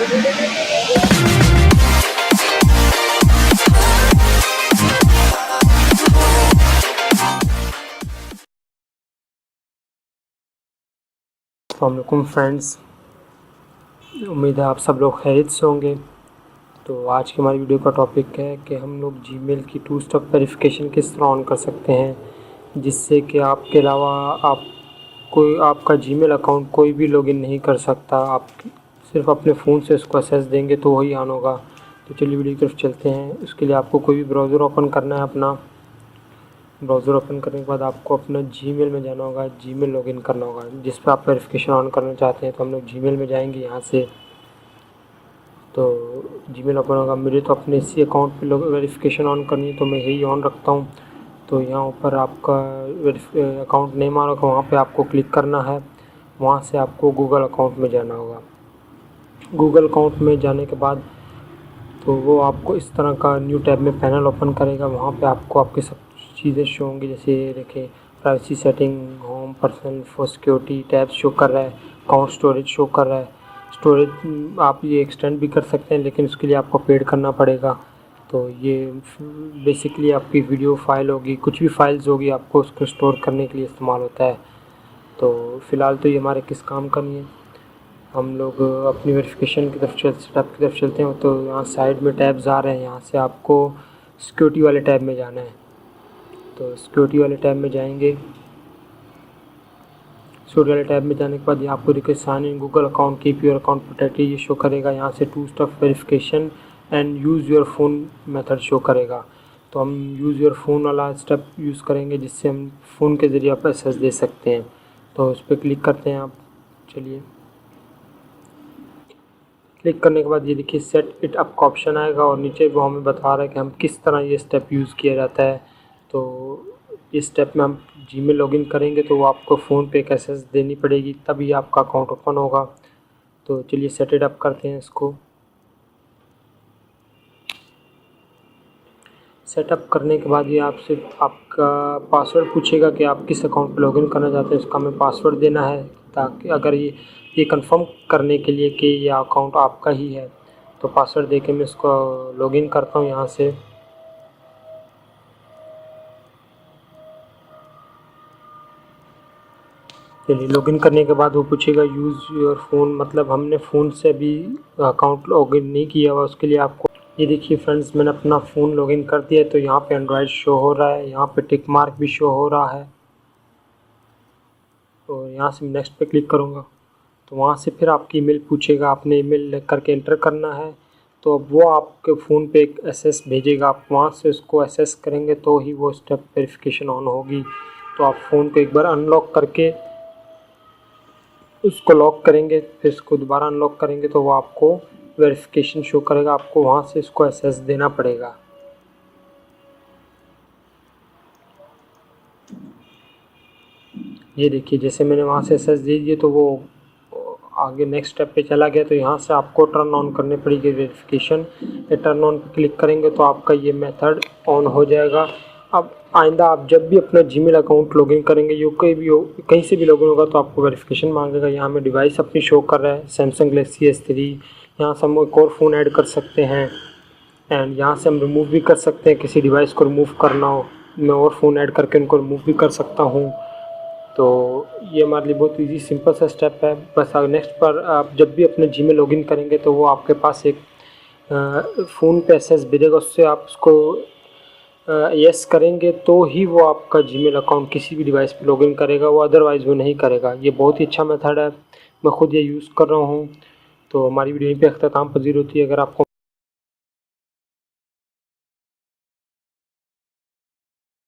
अस्सलामुअलैकुम फ्रेंड्स, उम्मीद है आप सब लोग खैरियत से होंगे। तो आज की हमारी वीडियो का टॉपिक है कि हम लोग जीमेल की टू स्टेप वेरिफिकेशन किस तरह ऑन कर सकते हैं, जिससे कि आपके अलावा आपका जीमेल अकाउंट कोई भी लॉगिन नहीं कर सकता। आप सिर्फ अपने फ़ोन से उसको एक्सेस देंगे तो वही ऑन होगा। तो चलिए वीडियो की तरफ चलते हैं। उसके लिए आपको कोई भी ब्राउज़र ओपन करना है। अपना ब्राउज़र ओपन करने के बाद आपको अपना जीमेल में जाना होगा, जीमेल लॉगिन करना होगा जिस पर आप वेरिफिकेशन ऑन करना चाहते हैं। तो हम लोग जीमेल में जाएंगे। यहाँ से तो जीमेल ओपन होगा। मुझे तो अपने इसी अकाउंट पे वेरिफिकेशन ऑन करनी है, तो मैं यही ऑन रखता हूँ। तो यहाँ ऊपर आपका अकाउंट नेम आ रहा होगा, वहाँ पे आपको क्लिक करना है। वहाँ से आपको गूगल अकाउंट में जाना होगा। गूगल अकाउंट में जाने के बाद तो वो आपको इस तरह का न्यू टैब में पैनल ओपन करेगा। वहाँ पे आपको आपकी सब चीज़ें शो होंगी, जैसे ये देखें, privacy setting, home, personal, for security tab show कर रहा है, अकाउंट स्टोरेज शो कर रहा है। स्टोरेज आप ये एक्सटेंड भी कर सकते हैं, लेकिन उसके लिए आपको पेड करना पड़ेगा। तो ये बेसिकली आपकी वीडियो फाइल होगी, कुछ भी फाइल्स होगी, आपको उसको स्टोर करने के लिए इस्तेमाल होता है। तो फ़िलहाल तो ये हमारे किस काम का नहीं है। हम लोग अपनी वेरिफिकेशन की तरफ स्टेप की तरफ चलते हैं। तो यहाँ साइड में टैब्स आ रहे हैं, यहाँ से आपको सिक्योरिटी वाले टैब में जाना है। तो सिक्योरिटी वाले टैब में जाएंगे। सिक्योरिटी वाले टैब में जाने के बाद यहाँ आपको देखिए sign in Google account, keep your account protected ये शो करेगा। यहाँ से two step verification and use your phone method show करेगा। तो हम यूज़ योर फ़ोन वाला स्टेप यूज़ करेंगे, जिससे हम फ़ोन के ज़रिए आप एक्सेस दे सकते हैं। तो उस पर क्लिक करते हैं आप। चलिए, क्लिक करने के बाद ये देखिए सेट इट अप का ऑप्शन आएगा और नीचे वो हमें बता रहा है कि हम किस तरह ये स्टेप यूज़ किया जाता है। तो इस स्टेप में हम जीमेल लॉगिन करेंगे तो वो आपको फ़ोन पे एक एक्सेस देनी पड़ेगी, तभी आपका अकाउंट ओपन होगा। तो चलिए सेट इट अप करते हैं इसको। सेटअप करने के बाद ये आपसे आपका पासवर्ड पूछेगा कि आप किस अकाउंट पर लॉगिन करना चाहते हैं। इसका हमें पासवर्ड देना है, ताकि अगर ये कंफर्म करने के लिए कि ये अकाउंट आपका ही है। तो पासवर्ड देके मैं इसको लॉगिन करता हूँ यहाँ से। चलिए, लॉगिन करने के बाद वो पूछेगा यूज़ योर फ़ोन, मतलब हमने फ़ोन से भी अकाउंट लॉगिन नहीं किया हुआ, उसके लिए आपको ये देखिए फ्रेंड्स, मैंने अपना फ़ोन लॉगिन कर दिया है। तो यहाँ पे एंड्रॉयड शो हो रहा है, यहाँ पे टिक मार्क भी शो हो रहा है। तो यहाँ से मैं नेक्स्ट पे क्लिक करूँगा। तो वहाँ से फिर आपकी ईमेल पूछेगा, आपने ईमेल करके एंटर करना है। तो अब वो आपके फ़ोन पे एक एसएस भेजेगा, आप वहाँ से उसको एसएस करेंगे तो ही वो स्टेप वेरिफिकेशन ऑन होगी। तो आप फ़ोन को एक बार अनलॉक करके उसको लॉक करेंगे, फिर इसको दोबारा अनलॉक करेंगे तो वो आपको वेरिफिकेशन शो करेगा। आपको वहाँ से इसको एसएस देना पड़ेगा। ये देखिए, जैसे मैंने वहाँ से एसएस दे दिए तो वो आगे नेक्स्ट स्टेप पे चला गया। तो यहाँ से आपको टर्न ऑन करनी पड़ेगी वेरिफिकेशन। ये टर्न ऑन पे क्लिक करेंगे तो आपका ये मेथड ऑन हो जाएगा। अब आइंदा आप जब भी अपना जीमेल अकाउंट लॉगिन करेंगे, यो कहीं से भी लॉगिन होगा तो आपको वेरिफिकेशन मांगेगा। यहाँ में डिवाइस अपनी शो कर रहा है, सैमसंग गैलेक्सी S3। यहाँ से हम एक और फ़ोन ऐड कर सकते हैं एंड यहाँ से हम रिमूव भी कर सकते हैं। किसी डिवाइस को रिमूव करना हो, मैं और फ़ोन ऐड करके उनको रिमूव भी कर सकता हूँ। तो ये हमारे लिए बहुत इजी सिंपल सा स्टेप है। बस नेक्स्ट पर आप जब भी अपने जीमेल लॉगिन करेंगे तो वो आपके पास एक फ़ोन पे एसएस भेजेगा, उससे आप उसको यस करेंगे तो ही वो आपका जीमेल अकाउंट किसी भी डिवाइस पे लॉगिन करेगा, वो अदरवाइज़ वो नहीं करेगा। ये बहुत ही अच्छा मेथड है, मैं ख़ुद ये यूज़ कर रहा हूँ। तो हमारी वीडियो यहीं पे अख्ताम पजीर होती है। अगर आपको